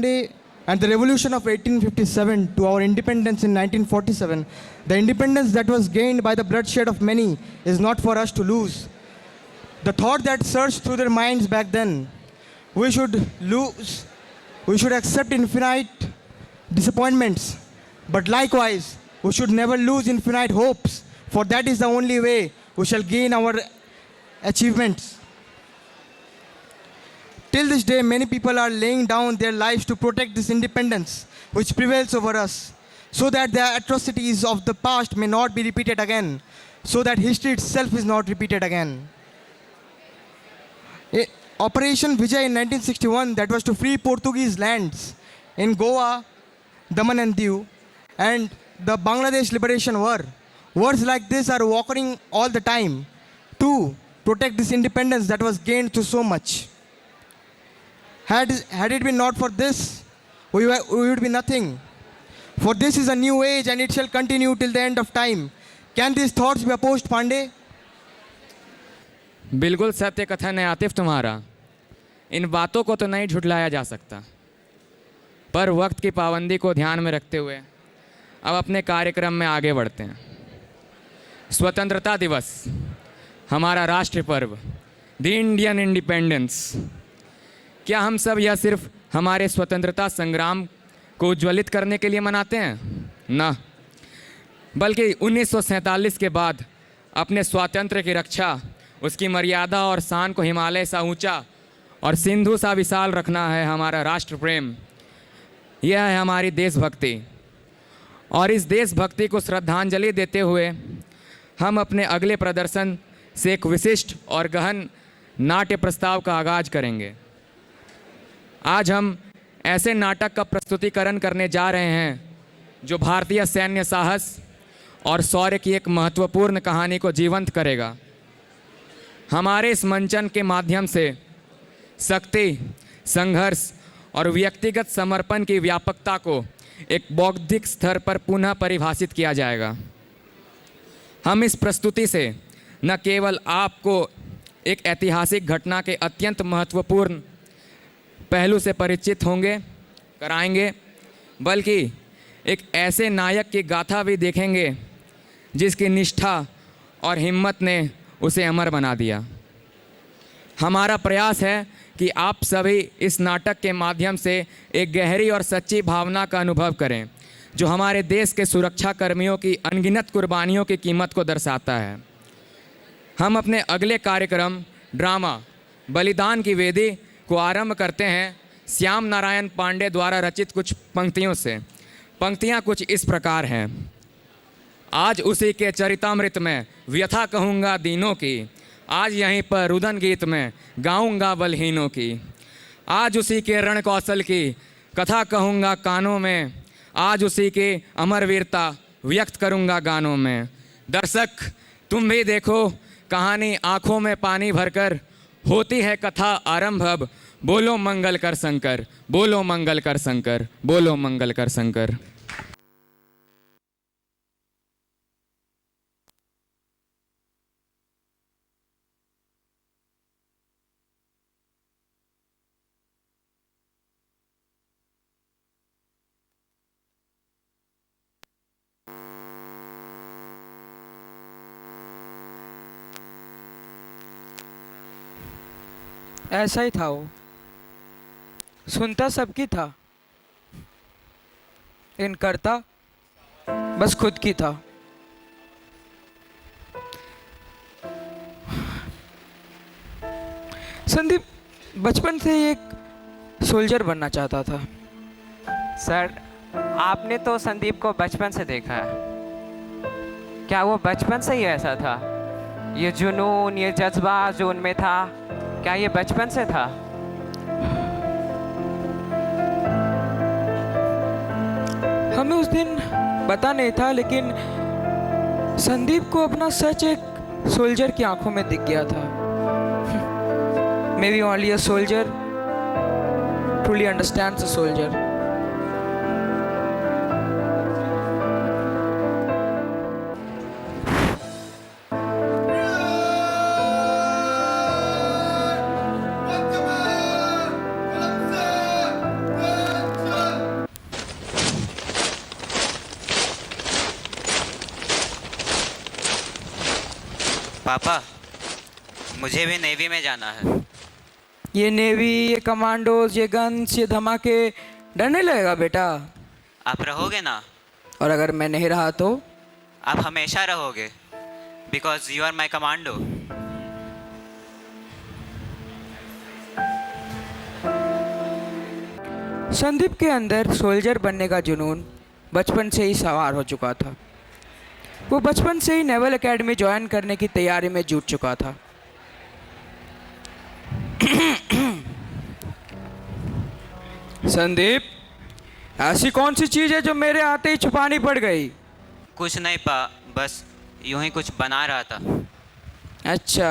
Day and the revolution of 1857 to our independence in 1947, the independence that was gained by the bloodshed of many is not for us to lose. The thought that surged through their minds back then, we should lose, we should accept infinite disappointments, but likewise, we should never lose infinite hopes, for that is the only way we shall gain our achievements. Till this day, many people are laying down their lives to protect this independence which prevails over us, so that the atrocities of the past may not be repeated again, so that history itself is not repeated again. Operation Vijay in 1961, that was to free Portuguese lands in Goa, Daman and Diu, and the Bangladesh Liberation War. Wars like this are occurring all the time to protect this independence that was gained through so much. Had it been not for this, we would be nothing. For this is a new age and it shall continue till the end of time. Can these thoughts be opposed, Pandey? बिल्कुल सत्य कथन है आतिफ तुम्हारा। इन बातों को तो नहीं झुठलाया जा सकता, पर वक्त की पाबंदी को ध्यान में रखते हुए अब अपने कार्यक्रम में आगे बढ़ते हैं। स्वतंत्रता दिवस, हमारा राष्ट्रीय पर्व, द इंडियन इंडिपेंडेंस। क्या हम सब यह सिर्फ हमारे स्वतंत्रता संग्राम को उज्ज्वलित करने के लिए मनाते हैं? ना, बल्कि 1947 के बाद अपने स्वातंत्र्य की रक्षा, उसकी मर्यादा और शान को हिमालय सा ऊंचा और सिंधु सा विशाल रखना है हमारा राष्ट्र प्रेम। यह है हमारी देशभक्ति, और इस देशभक्ति को श्रद्धांजलि देते हुए हम अपने अगले प्रदर्शन से एक विशिष्ट और गहन नाट्य प्रस्ताव का आगाज करेंगे। आज हम ऐसे नाटक का प्रस्तुतिकरण करने जा रहे हैं जो भारतीय सैन्य साहस और शौर्य की एक महत्वपूर्ण कहानी को जीवंत करेगा। हमारे इस मंचन के माध्यम से शक्ति, संघर्ष और व्यक्तिगत समर्पण की व्यापकता को एक बौद्धिक स्तर पर पुनः परिभाषित किया जाएगा। हम इस प्रस्तुति से न केवल आपको एक ऐतिहासिक घटना के अत्यंत महत्वपूर्ण पहलू से परिचित कराएंगे, बल्कि एक ऐसे नायक की गाथा भी देखेंगे जिसकी निष्ठा और हिम्मत ने उसे अमर बना दिया। हमारा प्रयास है कि आप सभी इस नाटक के माध्यम से एक गहरी और सच्ची भावना का अनुभव करें जो हमारे देश के सुरक्षा कर्मियों की अनगिनत कुर्बानियों की कीमत को दर्शाता है। हम अपने अगले कार्यक्रम ड्रामा बलिदान की वेदी को आरंभ करते हैं श्याम नारायण पांडे द्वारा रचित कुछ पंक्तियों से। पंक्तियां कुछ इस प्रकार हैं। आज उसी के चरितामृत में व्यथा कहूँगा दीनों की, आज यहीं पर रुदन गीत में गाऊँगा बलहीनों की। आज उसी के रण कौशल की कथा कहूँगा कानों में, आज उसी के अमर वीरता व्यक्त करूँगा गानों में। दर्शक तुम भी देखो कहानी आँखों में पानी भरकर, होती है कथा आरंभ अब, बोलो मंगल कर शंकर, बोलो मंगल कर शंकर, बोलो मंगल कर शंकर। ऐसा ही था वो, सुनता सबकी था, इन करता बस खुद की था। संदीप बचपन से ही एक सोल्जर बनना चाहता था। सर, आपने तो संदीप को बचपन से देखा है। क्या वो बचपन से ही ऐसा था? ये जुनून, ये जज्बा जो उनमें था, क्या ये बचपन से था? हमें उस दिन पता नहीं था, लेकिन संदीप को अपना सच एक सोल्जर की आंखों में दिख गया था। May be only a soldier truly understands a soldier. पापा, मुझे भी नेवी में जाना है। ये नेवी, ये कमांडोज, ये गन्स, ये धमाके, डर नहीं लगेगा बेटा? आप रहोगे ना? और अगर मैं नहीं रहा तो? आप हमेशा रहोगे, because you are my commando. Sandeep के अंदर सोल्जर बनने का जुनून बचपन से ही सवार हो चुका था। वो बचपन से ही नेवल एकेडमी ज्वाइन करने की तैयारी में जुट चुका था। संदीप, ऐसी कौन सी चीज़ है जो मेरे आते ही छुपानी पड़ गई? कुछ नहीं पा, बस यूं ही कुछ बना रहा था। अच्छा,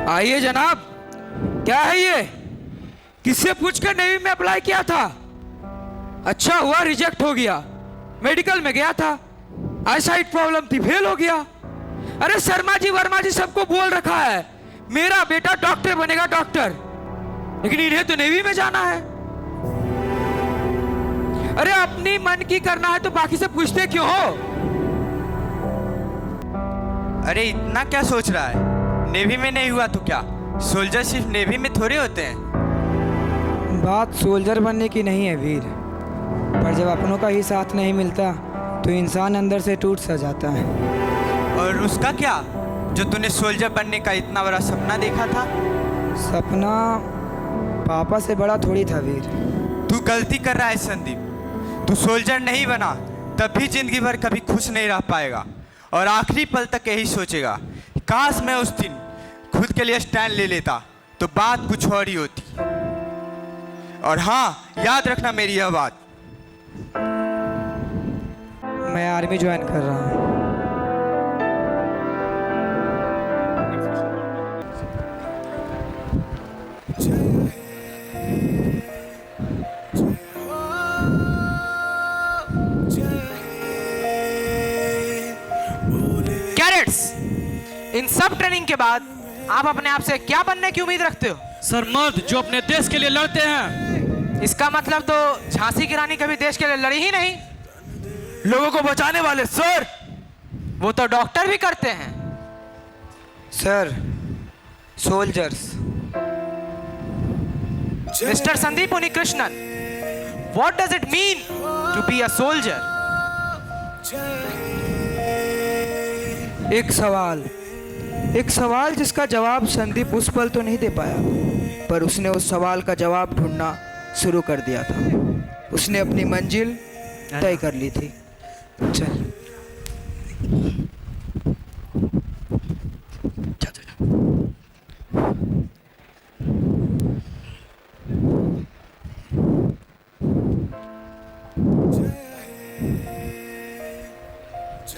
आइए जनाब, क्या है ये? किससे पूछकर नेवी में अप्लाई किया था? अच्छा हुआ रिजेक्ट हो गया। मेडिकल में गया था, आईसाइट प्रॉब्लम थी, फेल हो गया। अरे शर्मा जी वर्मा जी सबको बोल रखा है मेरा बेटा डॉक्टर बनेगा, डॉक्टर, लेकिन इन्हें तो नेवी में जाना है। अरे अपनी मन की करना है तो बाकी से पूछते क्यों हो? अरे इतना क्या सोच रहा है? नेवी में नहीं हुआ तो क्या? सोल्जर सिर्फ नेवी में थोड़े होते हैं। बात सोल्जर बनने की नहीं है वीर, पर जब अपनों का ही साथ नहीं मिलता तो इंसान अंदर से टूट सा जाता है। और उसका क्या, जो तूने सोल्जर बनने का इतना बड़ा सपना देखा था? सपना पापा से बड़ा थोड़ी था वीर। तू गलती कर रहा है संदीप। तू सोल्जर नहीं बना तब भी जिंदगी भर कभी खुश नहीं रह पाएगा और आखिरी पल तक यही सोचेगा, काश मैं उस दिन खुद के लिए स्टैंड ले लेता तो बात कुछ और ही होती। और हाँ, याद रखना मेरी यह बात। मैं आर्मी ज्वाइन कर रहा हूँ। कैडेट्स, इन सब ट्रेनिंग के बाद आप अपने आप से क्या बनने की उम्मीद रखते हो? सर, मर्द जो अपने देश के लिए लड़ते हैं। इसका मतलब तो झांसी की रानी कभी देश के लिए लड़ी ही नहीं। लोगों को बचाने वाले सर, वो तो डॉक्टर भी करते हैं। Sir, soldiers. Mister Sandeep Unnikrishnan, what does it mean to be a soldier? एक सवाल जिसका जवाब संदीप उस पल तो नहीं दे पाया, पर उसने उस सवाल का जवाब ढूंढना शुरू कर दिया था। उसने अपनी मंजिल तय कर ली थी। चल।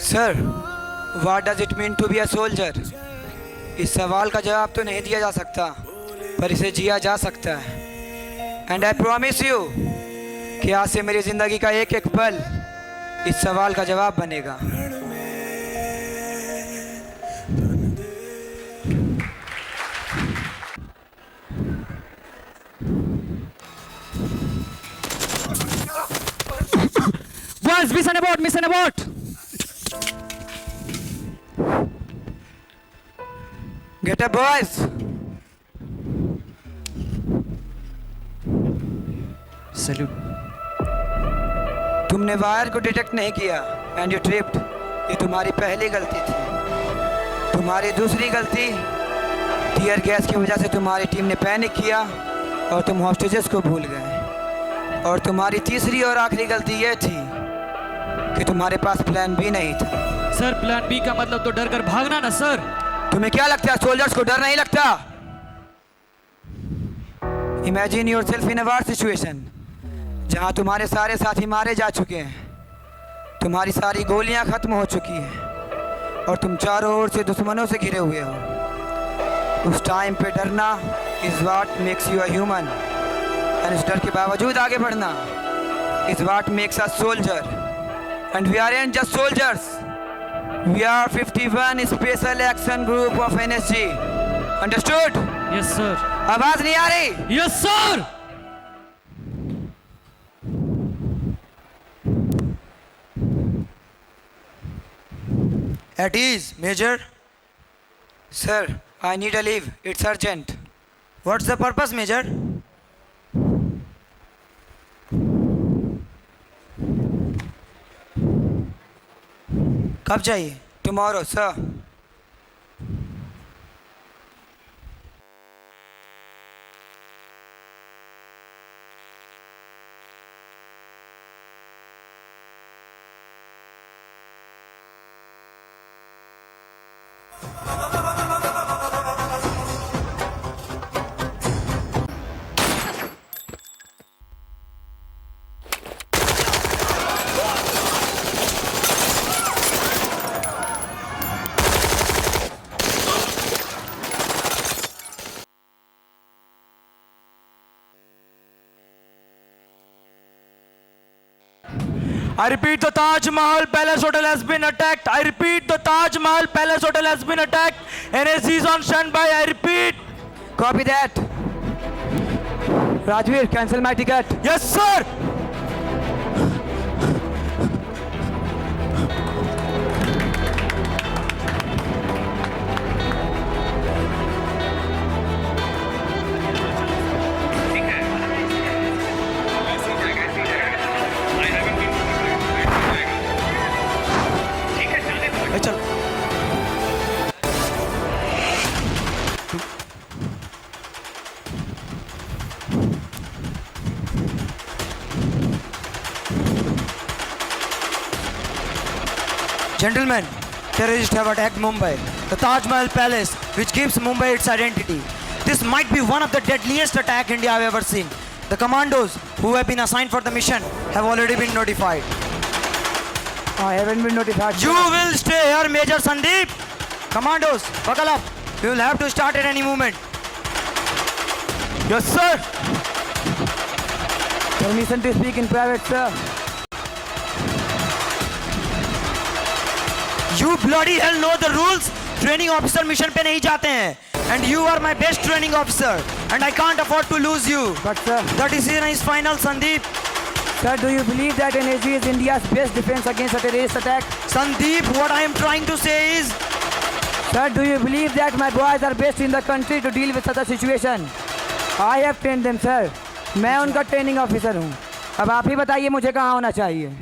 Sir, what does it mean to be a soldier? इस सवाल का जवाब तो नहीं दिया जा सकता, पर इसे जिया जा सकता है। एंड आई प्रॉमिस यू कि आज से मेरी ज़िंदगी का एक एक पल इस सवाल का जवाब बनेगा। Boys, mission abort, mission abort. Get up boys. Salute. तुमने वायर को डिटेक्ट नहीं किया एंड यू ट्रिप्ड। ये तुम्हारी पहली गलती थी। तुम्हारी दूसरी गलती, टीयर गैस की वजह से तुम्हारी टीम ने पैनिक किया और तुम हॉस्टेजेस को भूल गए। और तुम्हारी तीसरी और आखिरी गलती ये थी कि तुम्हारे पास प्लान बी नहीं था। सर, प्लान बी का मतलब तो डर कर भागना ना सर। तुम्हें क्या लगता है सोल्जर्स को डर नहीं लगता? Imagine your self in a war situation जहाँ तुम्हारे सारे साथी मारे जा चुके हैं, तुम्हारी सारी गोलियां खत्म हो चुकी हैं और तुम चारों ओर से दुश्मनों से घिरे हुए हो। उस टाइम पे डरना is what makes you a human, and इस डर के बावजूद आगे बढ़ना is what makes us soldier. And we are just soldiers, we are 51 special action group of NSG. Understood? Yes sir. आवाज नहीं आ रही? Yes sir. At ease, Major. Sir, I need a leave. It's urgent. What's the purpose, Major? कब चाहिए? Tomorrow, sir. I repeat, the Taj Mahal Palace Hotel has been attacked. I repeat, the Taj Mahal Palace Hotel has been attacked. NSC is on standby. I repeat. Copy that. Rajveer, cancel my ticket. Yes, sir. Gentlemen, terrorists have attacked Mumbai, the Taj Mahal Palace, which gives Mumbai its identity. This might be one of the deadliest attacks India have ever seen. The commandos who have been assigned for the mission have already been notified. I haven't been notified. You will stay here, Major Sandeep. Commandos, buckle up. We will have to start at any moment. Yes, sir. Permission to speak in private, sir. You bloody hell know the rules. Training officer mission पे नहीं जाते हैं. And you are my best training officer. And I can't afford to lose you. But sir, the decision is final, Sandeep. Sir, do you believe that NSG is India's best defense against a terrorist attack? Sandeep, what I am trying to say is... Sir, do you believe that my boys are best in the country to deal with such a situation? I have trained them, sir. मैं उनका training officer हूँ. अब आप ही बताइए मुझे कहाँ होना चाहिए.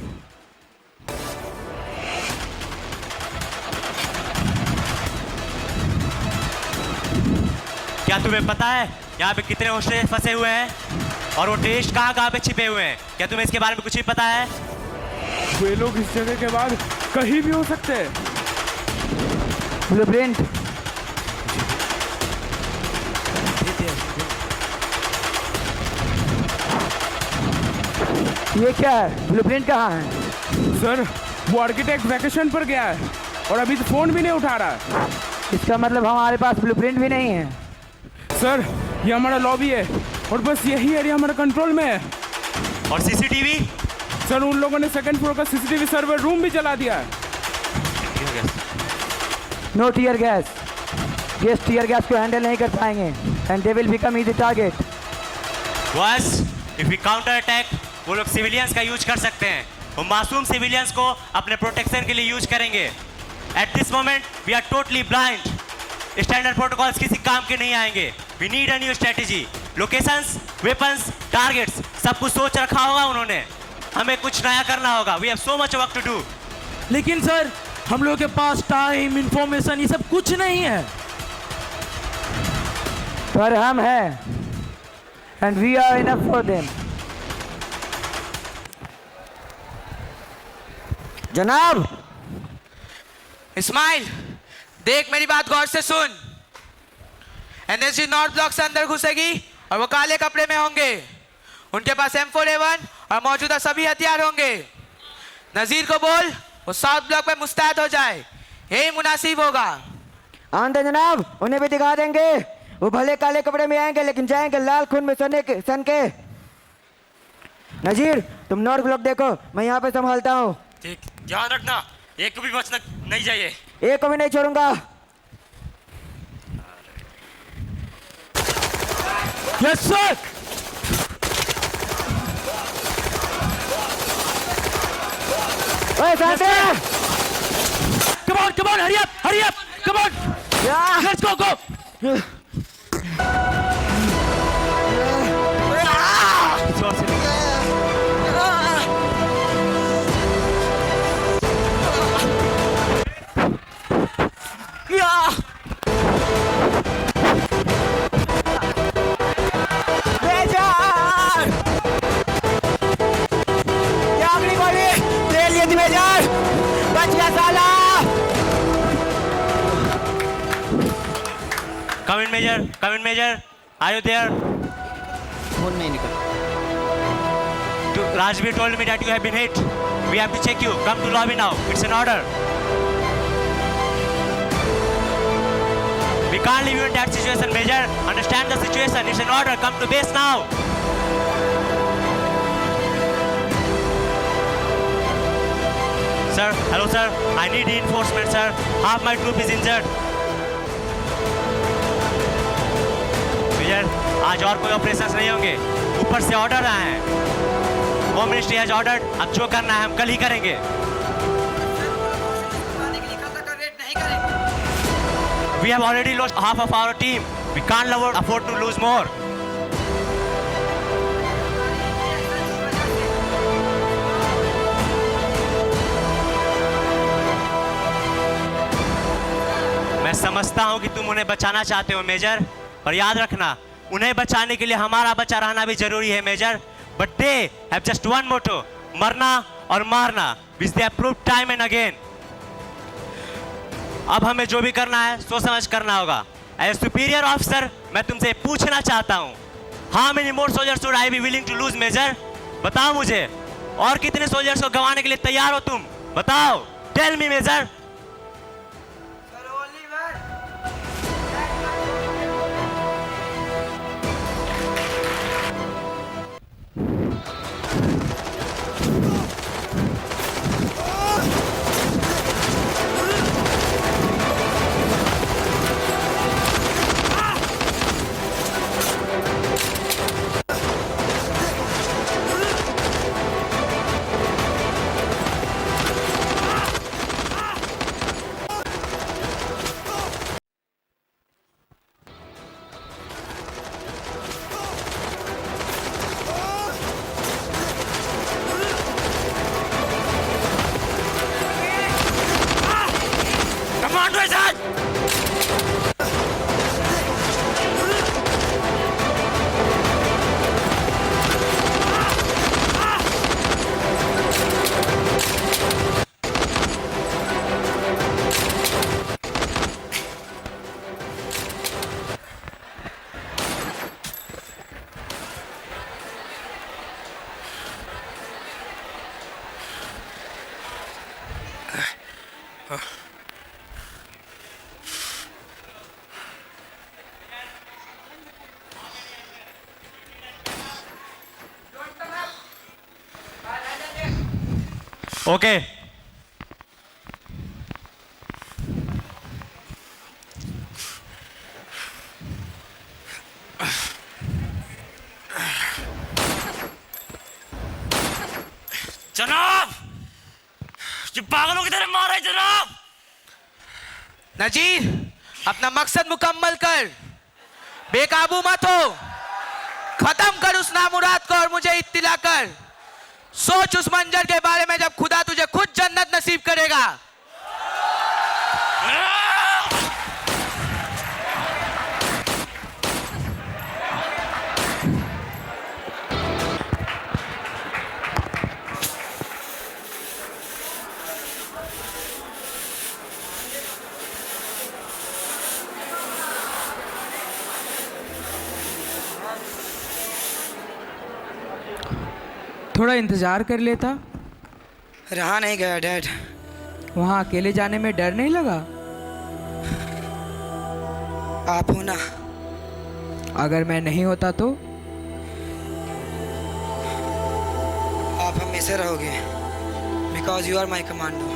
क्या तुम्हें पता है यहाँ पे कितने होस्टेज फंसे हुए हैं और वो टेस्ट कहाँ पे छिपे हुए हैं? क्या तुम्हें इसके बारे में कुछ भी पता है? वे लोग इस जगह के बाद कहीं भी हो सकते हैं. ब्लूप्रिंट. ये क्या है? ब्लूप्रिंट कहाँ है? सर, वो आर्किटेक्ट वैकेशन पर गया है और अभी तो फोन भी नहीं उठा रहा है. इसका मतलब हमारे पास ब्लूप्रिंट भी नहीं है. सर, ये हमारा लॉबी है और बस यही एरिया हमारे कंट्रोल में है. और सीसीटीवी? सर, उन लोगों ने सेकंड फ्लोर का सीसीटीवी सर्वर रूम भी जला दिया है. No tear gas. Guest tear gas को हैंडल नहीं कर पाएंगे and they will become easy target. बस इफ वी काउंटर अटैक, वो लोग सिविलियंस का यूज कर सकते हैं. वो मासूम सिविलियंस को अपने प्रोटेक्शन के लिए यूज करेंगे. At this moment we are totally blind. Standard protocols किसी काम के नहीं आएंगे. We need a new strategy. Locations, weapons, targets सब कुछ सोच रखा होगा उन्होंने. हमें कुछ नया करना होगा. We have so much work to do. लेकिन सर, हम लोगों के पास टाइम, इंफॉर्मेशन ये सब कुछ नहीं है. पर हम हैं and we are enough for them. जनाब इस्माइल, देख मेरी बात गौर से सुन. एनएसजी नॉर्थ ब्लॉक से अंदर घुसेगी और वो काले कपड़े में होंगे. उनके पास M4A1 और मौजूदा सभी हथियार होंगे. नजीर को बोल वो साउथ ब्लॉक में मुस्तैद हो जाए. यही मुनासिब होगा. आंदे जनाब, उन्हें भी दिखा देंगे. वो भले काले कपड़े में आएंगे लेकिन जाएंगे लाल खून में सन के. नजीर, तुम नॉर्थ ब्लॉक देखो, मैं यहाँ पे संभालता हूँ. ठीक, ध्यान रखना, एक को भी बचना नहीं चाहिए. एक को भी नहीं छोड़ूंगा. Yes sir. ओए सांते, come on hurry up. Come on. Let's go. Come in, Major. Come in, Major. Are you there? Rajbir told me that you have been hit. We have to check you. Come to lobby now. It's an order. We can't leave you in that situation, Major. Understand the situation. It's an order. Come to base now. Sir, hello, sir. I need reinforcement, sir. Half my troop is injured. Major, आज और कोई operations नहीं होंगे. ऊपर से order आए हैं. Home ministry has ordered. अब जो करना है हम कल ही करेंगे. We have already lost half of our team. We can't afford to lose more. मैं समझता हूं कि तुम उन्हें बचाना चाहते हो, मेजर. पर याद रखना, उन्हें बचाने के लिए हमारा बचा रहना भी जरूरी है, major. But they have just one motto, मरना और मारना, which they have proved time and again. अब हमें जो भी करना है सोच समझ करना होगा. एज सुपीरियर ऑफिसर मैं तुमसे पूछना चाहता हूं, how many more soldiers would I be willing to lose, major? बताओ मुझे, और कितने सोल्जर्स को गंवाने के लिए तैयार हो तुम? बताओ, टेल मी, मेजर. Okay. जनाब, ये पागलों की तरह मारा है जनाब. नजीर, अपना मकसद मुकम्मल कर, बेकाबू मत हो. खत्म कर उस नामुराद को और मुझे इत्तिला कर. सोच उस मंजर के बारे में जब खुदा तुझे खुद जन्नत नसीब करेगा. थोड़ा इंतजार कर लेता. रहा नहीं गया डैड. वहाँ अकेले जाने में डर नहीं लगा? आप हो ना. अगर मैं नहीं होता तो? आप हमेशा रहोगे, because you are my commando.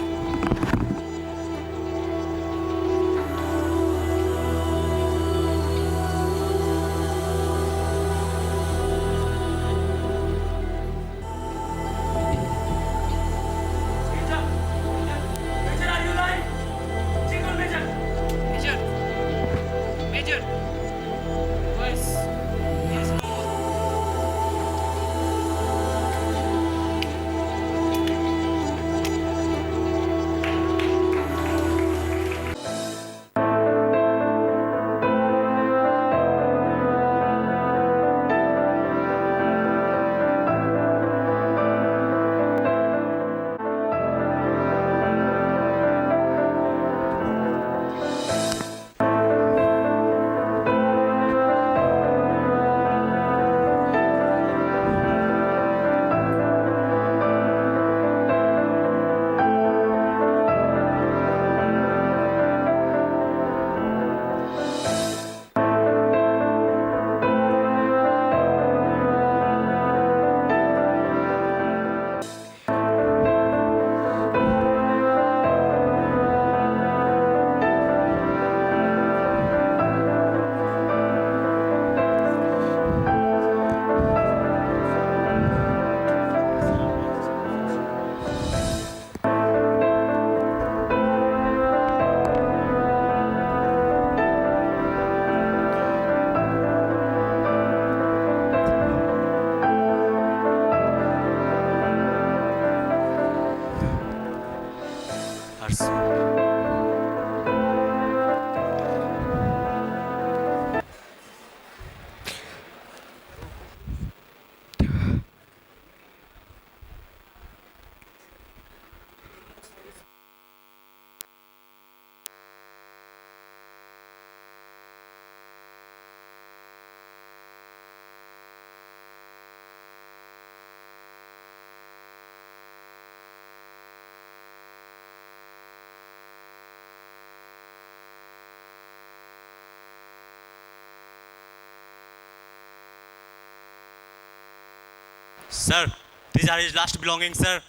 Sir, these are his last belongings, sir.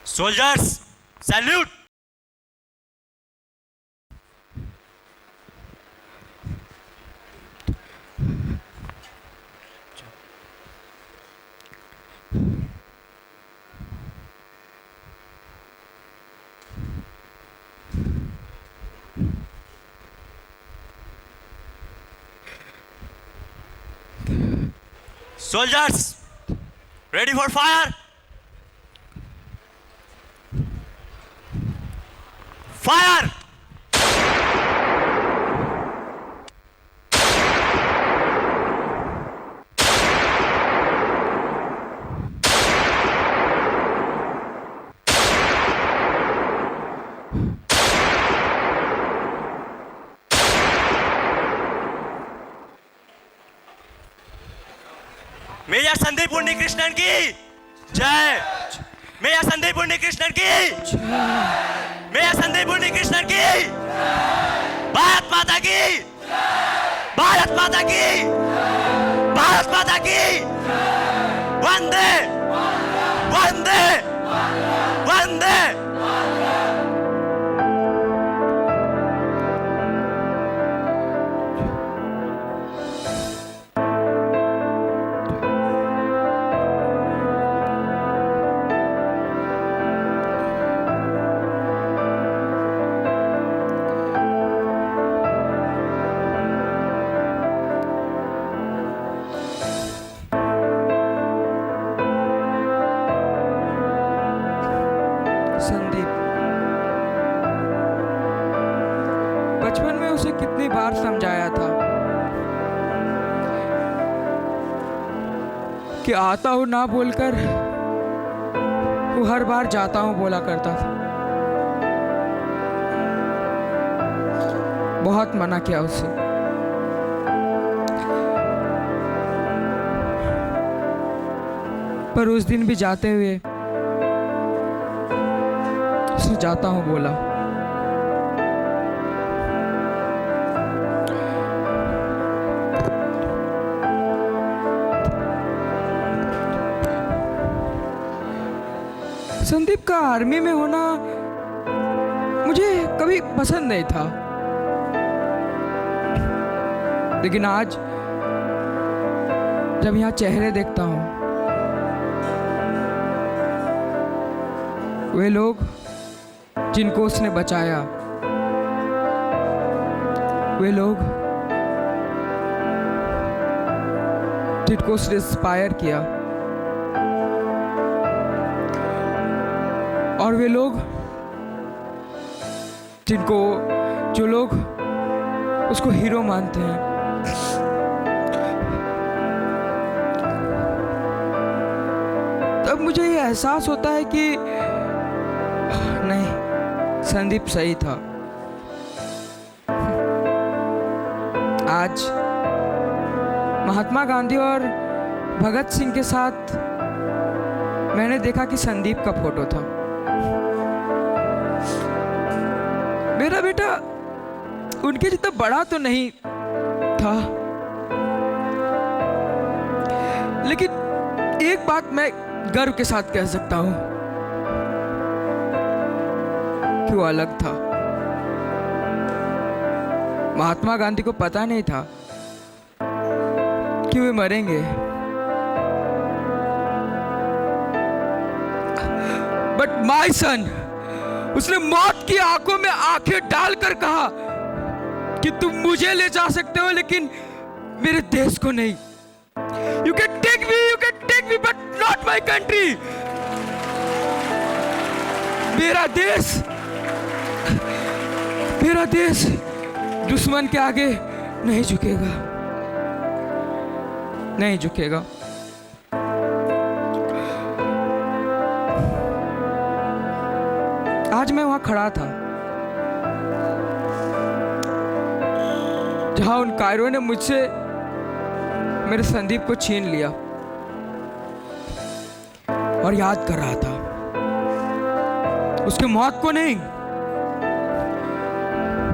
Soldiers, salute! Soldiers, ready for fire? Fire! Major Sandeep Unnikrishnan की जय। मेजर संदीप उन्नीकृष्णन की मेजर संदीप उन्नीकृष्णन की भारत माता की भारत माता की भारत माता की वंदे वंदे वंदे। संदीप, बचपन में उसे कितनी बार समझाया था कि आता हूं ना बोलकर वो हर बार जाता हूं बोला करता था। बहुत मना किया उसे, पर उस दिन भी जाते हुए उसने जाता हूं बोला। संदीप का आर्मी में होना मुझे कभी पसंद नहीं था, लेकिन आज जब यहाँ चेहरे देखता हूं, वे लोग जिनको उसने बचाया, वे लोग जिनको उसने इंस्पायर किया, और वे लोग जो लोग उसको हीरो मानते हैं, तब मुझे ये एहसास होता है कि नहीं, संदीप सही था। आज महात्मा गांधी और भगत सिंह के साथ मैंने देखा कि संदीप का फोटो था। मेरा बेटा उनके जितना बड़ा तो नहीं था, लेकिन एक बात मैं गर्व के साथ कह सकता हूं कि वो अलग था। महात्मा गांधी को पता नहीं था कि वे मरेंगे, बट माय सन, उसने मौत की आंखों में आंखें डालकर कहा कि तुम मुझे ले जा सकते हो लेकिन मेरे देश को नहीं। You can take me, but not my country. मेरा देश दुश्मन के आगे नहीं झुकेगा, नहीं झुकेगा। आज मैं वहां खड़ा था जहां उन कायरों ने मुझसे मेरे संदीप को छीन लिया, और याद कर रहा था उसके मौत को नहीं,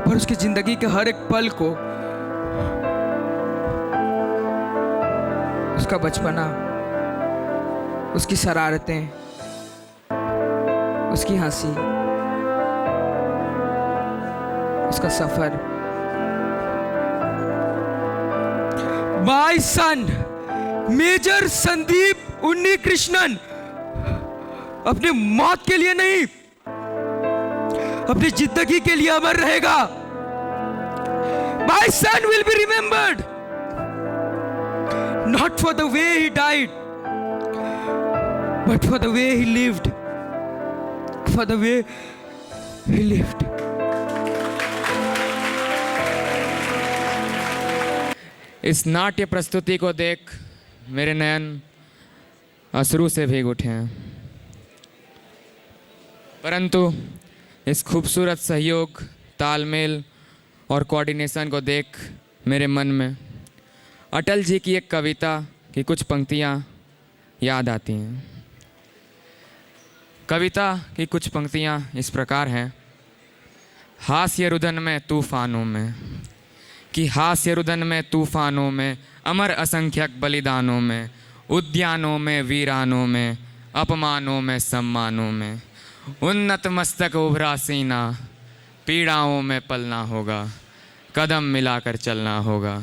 पर उसकी जिंदगी के हर एक पल को, उसका बचपना, उसकी शरारतें, उसकी हंसी, उसका सफर, my son major Sandeep Unnikrishnan अपनी मौत के लिए नहीं, अपनी जिंदगी के लिए अमर रहेगा। My son will be remembered not for the way he died, but for the way he lived, for the way he lived. इस नाट्य प्रस्तुति को देख मेरे नयन अश्रु से भीग उठे हैं, परंतु इस खूबसूरत सहयोग, तालमेल और कोऑर्डिनेशन को देख मेरे मन में अटल जी की एक कविता की कुछ पंक्तियाँ याद आती हैं। कविता की कुछ पंक्तियाँ इस प्रकार हैं। हास्य रुदन में तूफानों में, कि हास्य रुदन में तूफानों में, अमर असंख्यक बलिदानों में, उद्यानों में वीरानों में, अपमानों में सम्मानों में, उन्नत मस्तक उभरा सीना, पीड़ाओं में पलना होगा, कदम मिलाकर चलना होगा,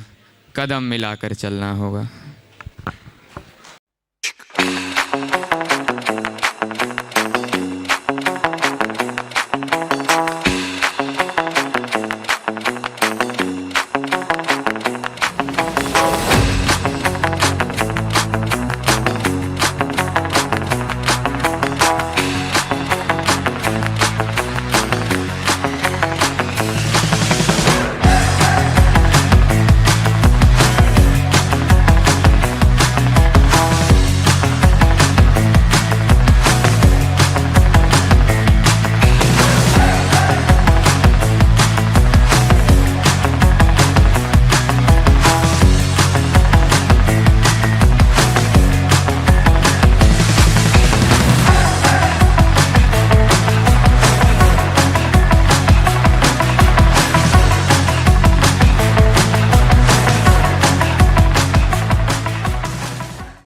कदम मिलाकर चलना होगा।